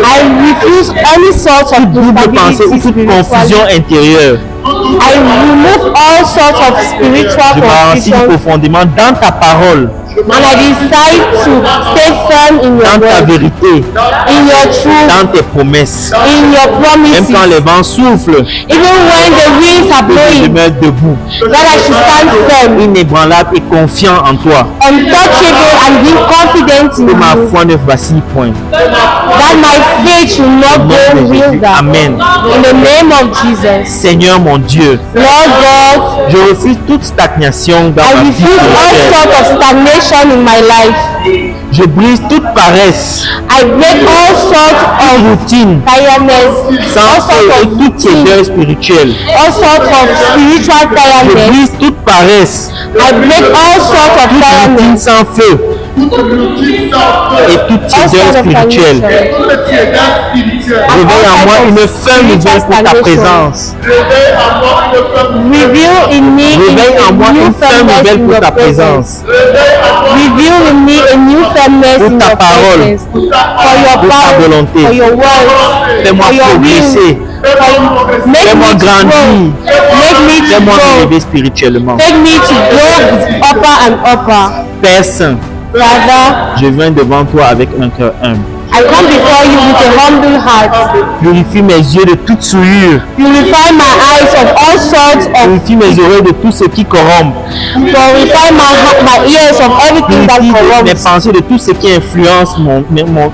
I refuse any sort of double pensée ou instability toute confusion spiritually. intérieure. I remove all sorts of spiritual Je m'enracine confusion profondément dans ta parole, and I decide to stay firm in your dans ta word, vérité, in your truth, dans tes promesses. in your Même quand promises. les vents soufflent, Even when the winds are que je blowing, demeure debout, that I should stand firm, inébranlable et confiant en toi. untouchable and being confident in Que ma you, foi ne vacille point. that my faith should Au not nom go de Jésus. wilder. Amen. In the name of Jesus. Seigneur mon Dieu, Lord God, je refuse toute stagnation dans I ma vie refuse all spirituelle. sorts of stagnation in my life. Je brise toute paresse I break all sorts of routine tiredness, all sans feu sorts et of toute tiédeur spirituelle. all sorts of spiritual Je tiredness. brise toute paresse, I break all sorts of toute routine tiredness, sans feu et toute all tiédeur sorts of spirituelle. stagnation. Réveille en moi une faim nouvelle pour ta présence. Reveal in me Réveille en moi a new une faim firmness nouvelle in pour your ta presence. présence. Reveal in me a new firmness Pour in ta your parole. presence. For your Pour ta power, volonté. for your word, Fais-moi for your progresser. will. Make Fais-moi me to grandir. grow. Make me to Fais-moi grow. m'élever spirituellement. Make me to grow upper and upper. Père Saint, Father, je viens devant toi avec un cœur humble. I come before you with a humble heart. Purifie mes yeux de toute souillure. Purify my eyes of all sorts of. Purifie mes oreilles de tout ce qui corrompt. Purify my ears of everything that Purifie mes corrupts. pensées de tout ce qui influence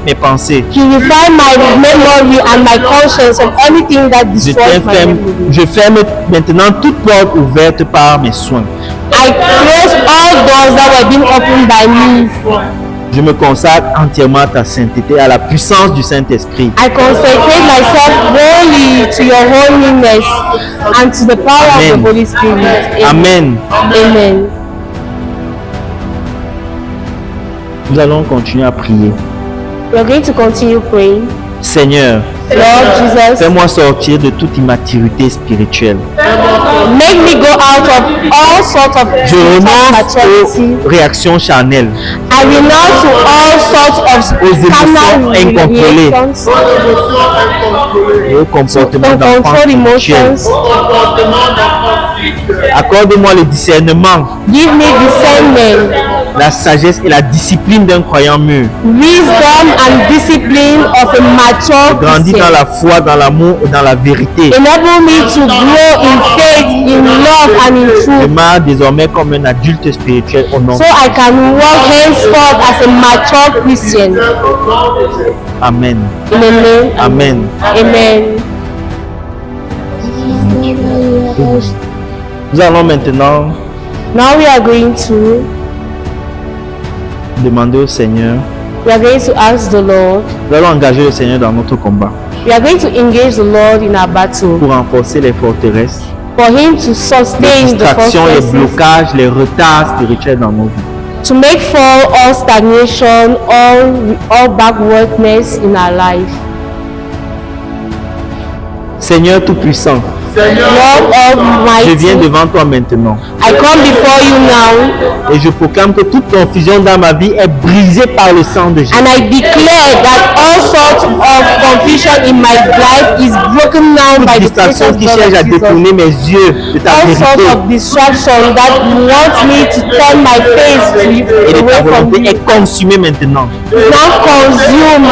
mes pensées. Purify my memory and my conscience of anything that destroys my memory. Je ferme maintenant toute porte ouverte par mes soins. I close all doors that were being opened by me. Je me consacre entièrement à ta sainteté, à la puissance du Saint-Esprit. I consecrate myself wholly to your holiness and to the power of Amen. the Holy Spirit. Amen. Amen. Nous allons continuer à prier. We are going to continue praying. Seigneur, Lord Jesus, fais-moi sortir de toute immaturité spirituelle. make me go out of all sorts of Je renonce maturity. aux réactions charnelles, I renounce to all sorts of aux carnal émotions incontrôlées reactions, et au comportement d'enfant uncontrolled spirituel. emotions. Accorde-moi le discernement, Give me discernment, la sagesse et la discipline d'un croyant mûr. wisdom and discipline of a mature Grandis dans Christian. la foi, dans l'amour et dans la vérité. Enable me to grow in faith, in love and in Je truth, marche désormais comme un adulte spirituel au nom. so I can walk henceforth as a mature Christian. Amen. In the name. Amen. Amen. Nous allons maintenant Now we are going to demander au Seigneur, we are going to ask the Lord. nous allons engager le Seigneur dans notre combat We are going to engage the Lord in our battle pour renforcer les forteresses, for Him to les sustain the distractions, les fortresses, blocages, les retards spirituels dans nos vies. to make fall all stagnation, all backwardness in our life. Seigneur Tout-Puissant, Lord je viens Almighty, devant toi maintenant I come before you now et je proclame que toute confusion dans ma vie est brisée par le sang de Jésus. and I declare that all sorts of confusion in my life is broken now by the Distraction precious qui blood cherche à of Jesus. détourner mes yeux de ta All sorts vérité of distraction that wants me to turn my face to you, et de ta away from volonté you est consumée maintenant. now consume.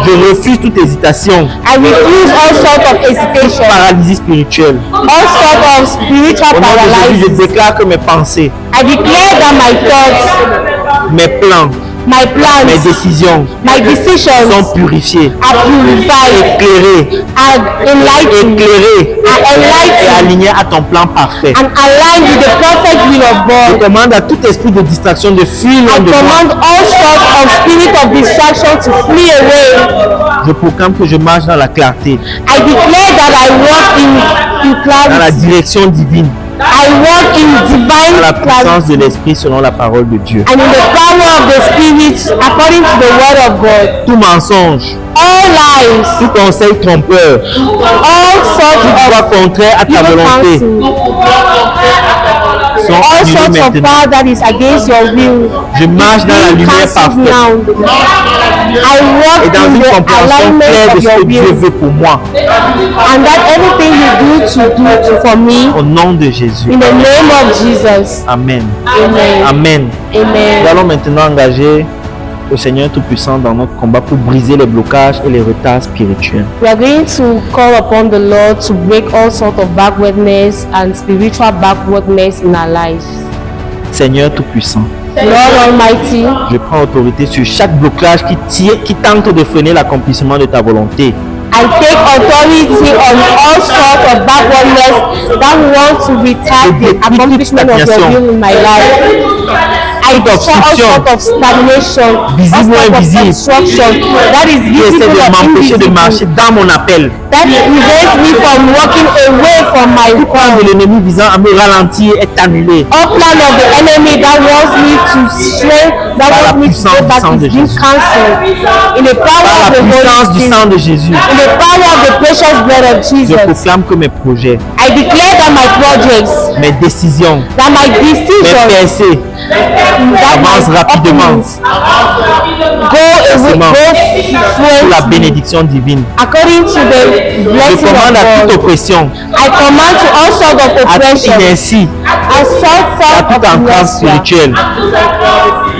Je refuse toute hésitation, I refuse all sorts of hesitation, paralysie spirituelle. all sorts of spiritual Au nom de Jésus, je paralysis. déclare que mes pensées, I declare that my thoughts, mes plans, my mes plans, décisions my decisions sont purifiées, are purified, éclairées, are enlightened, éclairées are et enlightened, alignées à ton plan parfait. and aligned with the perfect will of Je God. commande à tout esprit de distraction de fuir I loin de moi. command all sorts of spirit of distraction to flee away. Je proclame que je marche dans la clarté, I declare that I walk in dans la clarity. direction divine, I walk in dans divine la puissance clarity de l'esprit selon la parole de Dieu. and in the power of the Spirit according to the word of God. Tout mensonge, All lies, tout conseil trompeur, all sorts voie of contraire à ta evil volonté counsel, sont all annulés sorts of maintenant. power that is against your will. Je marche dans la Being lumière cancelled parfaite now. I et walk dans in une the compréhension claire alignment de of ce your que Dieu will, veut pour moi. and that everything you do for me, Au nom de Jésus. in the name of Jesus. Amen. Amen. Amen. Nous Amen. allons maintenant engager le Seigneur Tout-Puissant dans notre combat pour briser les blocages et les retards spirituels. We are going to call upon the Lord to break all sorts of backwardness and spiritual backwardness in our lives. Seigneur Tout-Puissant, Lord Almighty, je prends autorité sur chaque blocage qui tente de freiner l'accomplissement de ta volonté. I take authority on all sorts of backwardness that want to retard the accomplishment of your will in my life. I I toute destroy all obstruction sort of stagnation, visible ou all sort of invisible, obstruction that is qui essaie visible de or m'empêcher de invisible, marcher dans mon appel. that prevents me from walking away from my Plan de call. l'ennemi visant à me ralentir est annulé. All plan of the enemy that wants me to stray, that Par la wants me to puissance go du back sang de is being Jésus. cancelled. In the power Par of la the puissance Holy du Spirit, sang de Jésus, in the power of the precious blood of je Jesus, proclame que mes projets, I declare that my projects, mes décisions, that my mes decisions, pensées that my avancent rapidement openings go away, Forcément. go sous la fluently bénédiction divine. according to the Je blessing commande à of toute God. oppression, I command to all sorts of à toute oppression, inertie, all sorts à toute of entrave inertia, spirituelle,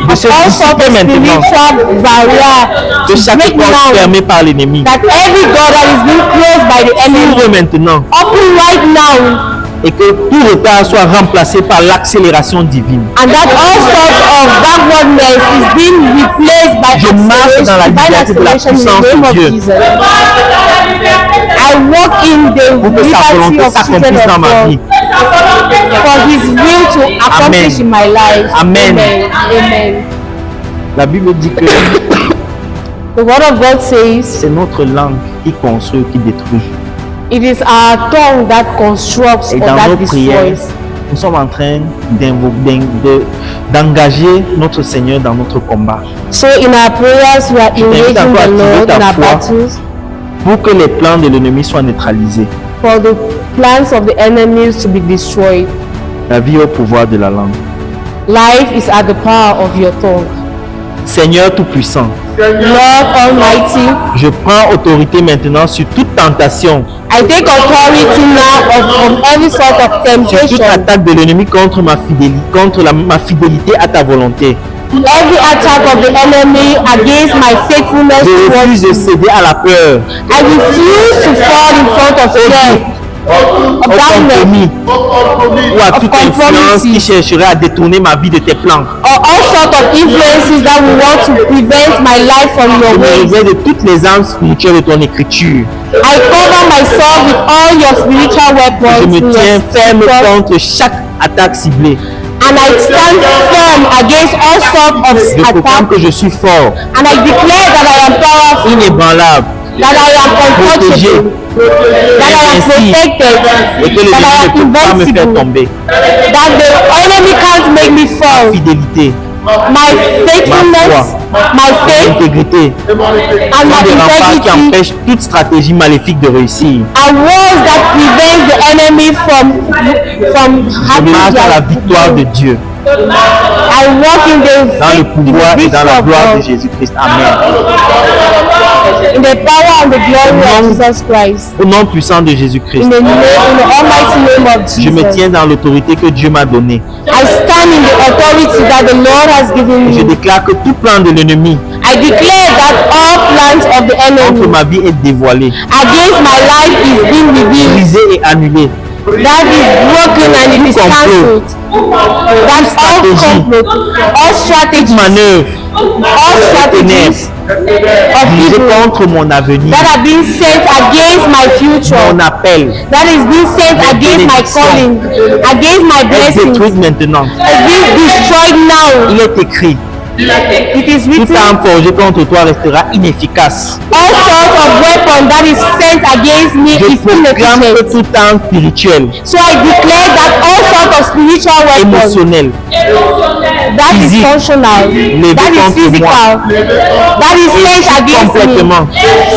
de se all sorts dissiper of maintenant, spiritual barrier de to chaque break porte now, fermée par l'ennemi. that every door that is being closed by the enemy, Ouvre maintenant open right now, et que tout retard soit remplacé par l'accélération divine. and that all sorts of backwardness is being replaced by Je marche dans la divine liberté de la acceleration in puissance the name de of Dieu. Jesus. I walk in the Pour que sa liberty volonté of children s'accomplisse dans of ma God, vie. for His will to accomplish in my life. Amen. Amen. Amen. La Bible dit que The Word of God says, c'est notre langue qui construit ou qui détruit. it is our tongue that constructs Et or dans that nos prières, destroys. nous sommes en train d'engager notre Seigneur dans notre combat. So in our prayers, we are t'invite engaging encore à the activer Lord ta in our foi. battles Pour que les plans de l'ennemi soient neutralisés. for the plans of the enemies to be destroyed. La vie au pouvoir de la langue. Life is at the power of your tongue. Seigneur Tout-Puissant, Lord Almighty, je prends autorité maintenant sur toute tentation, I take authority now of every sort of sur toute temptation, attaque de l'ennemi contre ma fidélité à ta volonté. every attack of the enemy against my faithfulness Je towards refuse de you. céder à la peur, I refuse to fall in front of fear, of au compromis darkness, ou à of toute influence qui conformity, chercherait à détourner ma vie de tes plans. or all sorts of influences that will want to prevent my life from Je your me ways. réveille de toutes les armes spirituelles de ton écriture. I cover myself with all your spiritual Je weapons me in your tiens ferme scriptures, contre chaque attaque ciblée. and I stand firm against all sorts Je of proclame que attacks, je suis fort, and I declare that I am powerful, inébranlable, that I am protégé, untouchable, that I am protected, et que that I l'ennemi am ne peut pas me faire invincible, tomber. that the enemy can't make me fall. Fidélité, My faithfulness, my faith, intégrité, and my sont des remparts qui integrity empêchent toute stratégie maléfique de réussir. are walls that prevent the enemy from Je having marche dans la their victoire de Dieu, I walk in the dans le pouvoir et dans la gloire de God, Jésus-Christ. Amen. in the power and the glory of Jesus Christ, Au nom puissant de Jésus-Christ, in the almighty name of je me Jesus. tiens dans l'autorité que Dieu m'a donnée. I stand in the authority that the Lord has given Je me. déclare que tout plan de l'ennemi I declare that all plans of the contre enemy ma vie est dévoilé, against my life is being revealed. brisé et annulé. That is broken and it is cancelled. That all complot, all strategies, Manœuvre all strategies of dirigée evil contre mon avenir, that are being sent against my future, mon appel that is being sent against my calling, against my est blessings, détruite maintenant. is being destroyed now. Il est écrit, It is toute written, arme forgée contre toi restera inefficace. all sorts of weapon that is sent against me Je is proclame que inefficient. toute arme spirituelle, So I declare that all sorts of spiritual weapons émotionnelle, that is physique, functional, levée that is contre physical, that is sent against me, complètement.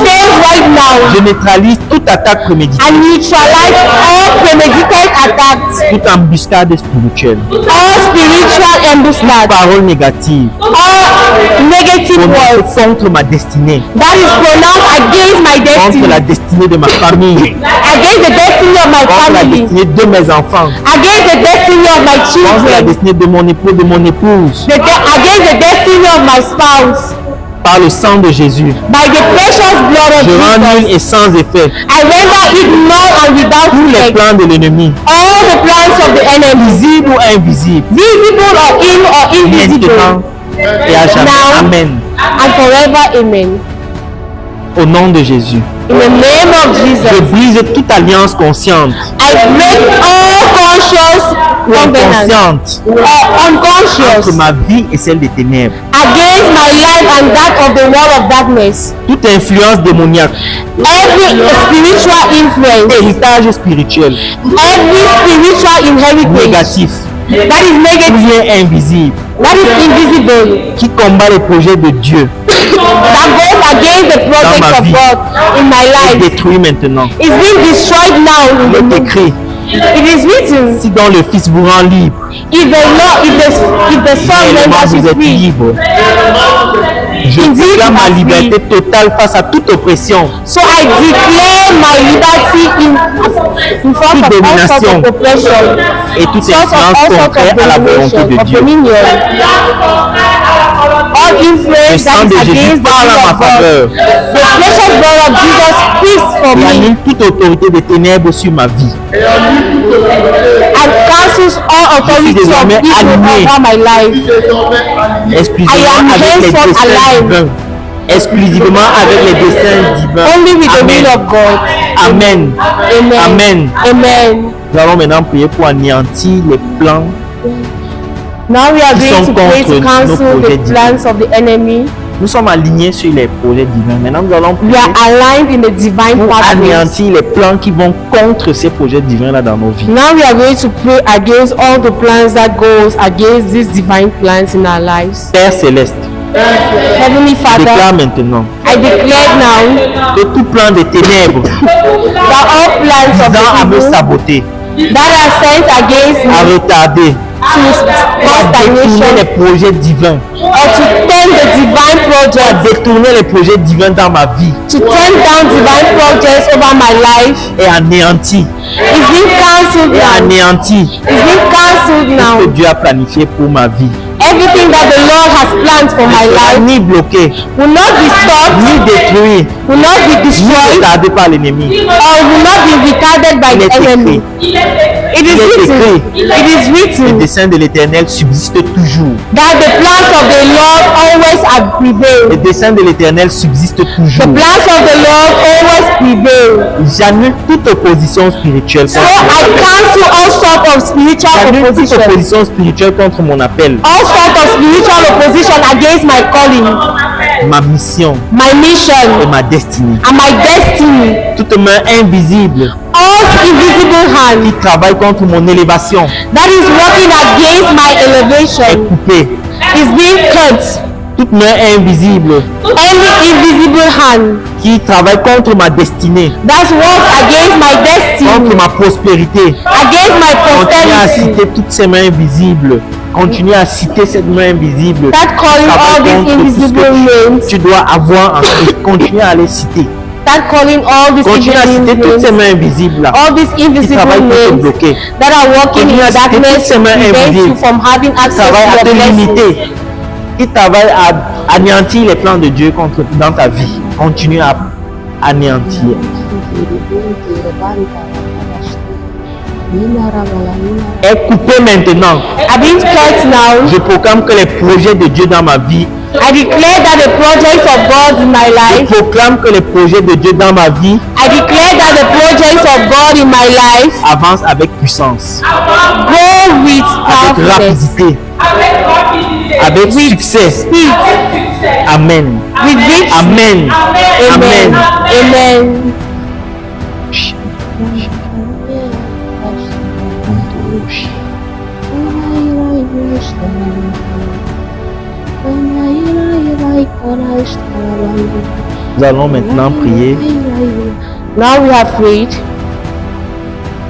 fails right now, Je neutralise toute attaque préméditée, and neutralize all premeditated attacks, toute embuscade spirituelle, all spiritual ambuscades, parole négative all negative words contre ma destinée, that is pronounced against my contre destiny, la destinée de ma famille, against the destiny of my contre la family, destinée de mes enfants, against the destiny of my contre la children, destinée de mon époux, de mon épouse, against the destiny of my spouse. par le sang de Jésus. By the precious blood of Je rends nul Jesus, et sans effet I render it null and without tous les effect. plans de l'ennemi, All the plans of the enemy, visibles ou invisibles, visible or invisible, maintenant et à jamais. now Amen. and forever. Amen. Au nom de Jésus. In the name of Je Jesus. brise toute alliance consciente I break all conscious ou covenants inconsciente or unconscious entre ma vie et celle des ténèbres. against my life and that of the world of darkness. Toute influence démoniaque, Every spiritual influence, héritage spirituel, every spiritual inheritance négatif, that is ou negative, lien invisible, that is invisible, qui combat les projets de Dieu, that goes against the project ma of vie. God in my est life, détruit maintenant. is being destroyed now. In Il the est écrit, It is written, si dans le Fils vous rend libre, if the Son réellement renders vous you êtes free, libre. Je Indeed, proclame you ma are liberté free. totale face à toute oppression, so I declare my liberty in front of all sorts domination of oppression, et toute sorts of influence all sorts contraire of à la volonté domination, de of Dieu. dominion. All Le influence sang that de is Jésus against the parle will en of ma God. faveur The precious blood of Jesus speaks for et me annule toute autorité des ténèbres sur ma vie. and cancels all authority of désormais evil aligné. over my life. Exclusivement I am avec les henceforth desseins alive. divins. Exclusivement avec les desseins divins. Only with the will Amen. of God. Amen. Amen. Amen. Amen. Nous allons maintenant prier pour anéantir les plans Now we are Qui going sont to pray to contre nos cancel projets the plans of the enemy. Nous sommes alignés sur les projets divins. Maintenant, nous allons We prier are aligned in the divine pour pathways. anéantir les plans qui vont contre ces projets divins-là dans nos vies. Now we are going to pray against all the plans that goes against these divine plans in our lives. Père céleste, Heavenly déclare Father, maintenant I declare now que tout plan des ténèbres that all plans visant à of me the evil saboter, that are sent against à me retarder, to cause à détourner les stagnation projets divins, or to turn the divine à projects, détourner les projets divins dans ma vie to turn down divine projects over my life et anéantir, is being cancelled et now. anéantir Is being cancelled ce que now. Dieu a planifié pour ma vie. Everything that the Lord has planned for my Ne sera life ni bloqué, will not be ni stopped, détruit, will not be ni destroyed, retardé par l'ennemi. or will not be retarded by Il the est enemy. écrit, It is Il est written, écrit. it is les written desseins de l'Éternel subsistent toujours. that the plans of the Lord always have Les prevailed. desseins de l'Éternel subsistent The toujours. plans of the Lord always prevail. J'annule toute opposition spirituelle So contre I cancel all sorts of spiritual J'annule toute opposition, opposition spirituelle contre mon appel, all sorts of spiritual opposition against my calling, ma mission my et mission, ma destinée. and my destiny. Toute main invisible All invisible hand qui travaille contre mon élévation that is working against my est elevation coupée. is being cut. Toute main invisible Any invisible hand qui travaille contre ma destinée, that works against my destiny, contre ma prospérité, against my continue à prosperity, citer toutes ces mains invisibles. Continue à citer cette main invisible. that calling all Travaille these contre tout ce invisible que names, tu dois avoir en Christ. Continue à les citer. that calling all these Continue à citer invisible toutes ces names, mains invisibles là all these qui invisible travaillent pour te names bloquer. that are working Continue à in citer toutes darkness ces to mains prevent invisibles you from having qui access travaillent à to te your blessings. limiter, qui travaillent à anéantir les plans de Dieu dans ta vie. Continue à anéantir. Est coupé maintenant. I've been cut now. Je proclame que les projets de Dieu dans ma vie, I declare that the projects of God in my je life, proclame que les projets de Dieu dans ma vie I declare that the projects of God in my life avancent avec puissance, go with avec powerfulness, rapidité, avec succès. speed, Amen. with victory. Amen. Amen. Amen. Amen. Nous allons maintenant prier Now we have prayed.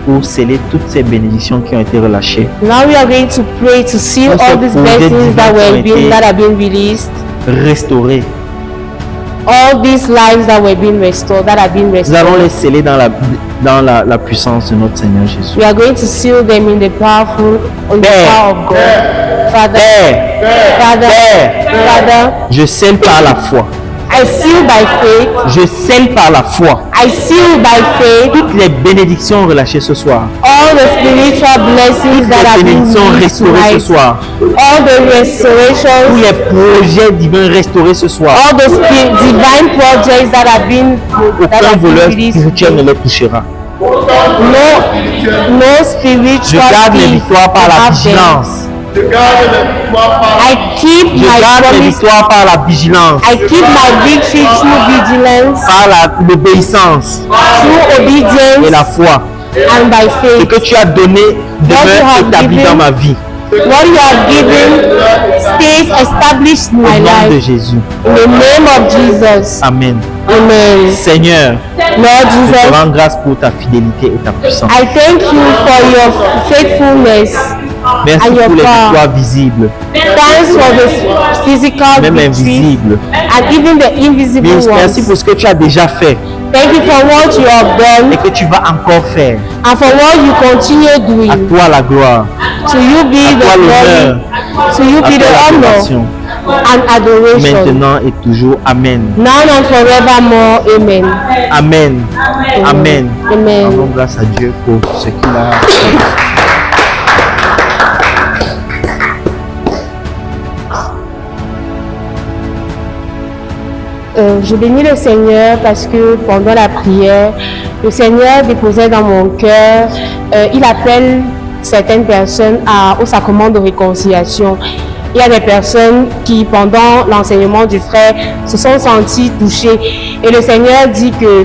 pour sceller toutes ces bénédictions qui ont été relâchées, Now we are going to pray to seal Tous all ces these projets blessings that divins were qui ont été that have been released, restaurées. all these lives that were being restored, that have been Nous restored. allons les sceller dans la puissance de notre Seigneur Jésus. We are going to seal them in the powerful, in the Père. power of God. Father, Père, Father, Père, Father, je scelle par la foi I seal by faith. Je scelle par la foi I seal by faith toutes les bénédictions relâchées ce soir. all the spiritual blessings that Les have been bénédictions released restaurées ce tonight. soir. All the Tous restorations, les projets divins restaurés ce soir. all the divine projects that have been Aucun voleur released. spirituel ne les touchera. No Je spiritual garde mes thief victoires par la have them. vigilance. I keep Je my garde mes promise. victoires par la vigilance, I keep my victory through vigilance, par l'obéissance through et obedience, la foi. and by Ce faith. que tu as donné you demeure have établi given dans ma vie. What you have given stays established in Au my nom de life. Jésus. In the name of Jesus. Amen. Amen. Seigneur, Lord je te Jesus, rends grâce pour ta fidélité et ta puissance. I thank you for your faithfulness Merci and pour your les power. victoires visibles, Thanks for the physical même victories invisibles. and even the invisible Merci ones. pour ce que tu as déjà fait Thank you for what you have done et que tu vas encore faire. and for what you continue À doing. toi la gloire, To you be à the toi l'honneur, glory, to you à be toi the honor l'adoration, and adoration. maintenant et toujours. Amen. Now and forevermore. Amen. Amen. Amen. Amen. Rendons grâce à Dieu pour ce qu'il a fait. Je bénis le Seigneur parce que pendant la prière, le Seigneur déposait dans mon cœur, il appelle certaines personnes au sacrement de réconciliation. Il y a des personnes qui, pendant l'enseignement du frère, se sont senties touchées. Et le Seigneur dit que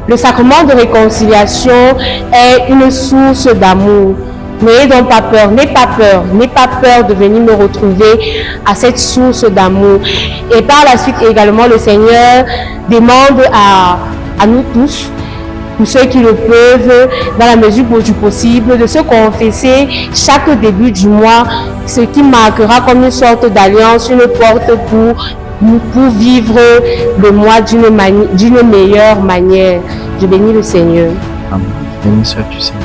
le sacrement de réconciliation est une source d'amour. N'ayez donc pas peur, n'ayez pas peur de venir me retrouver à cette source d'amour. Et par la suite également, le Seigneur demande à nous tous, pour ceux qui le peuvent, dans la mesure du possible, de se confesser chaque début du mois, ce qui marquera comme une sorte d'alliance, une porte pour vivre le mois d'une meilleure manière. Je bénis le Seigneur. Amen. Béni sois-tu, Seigneur.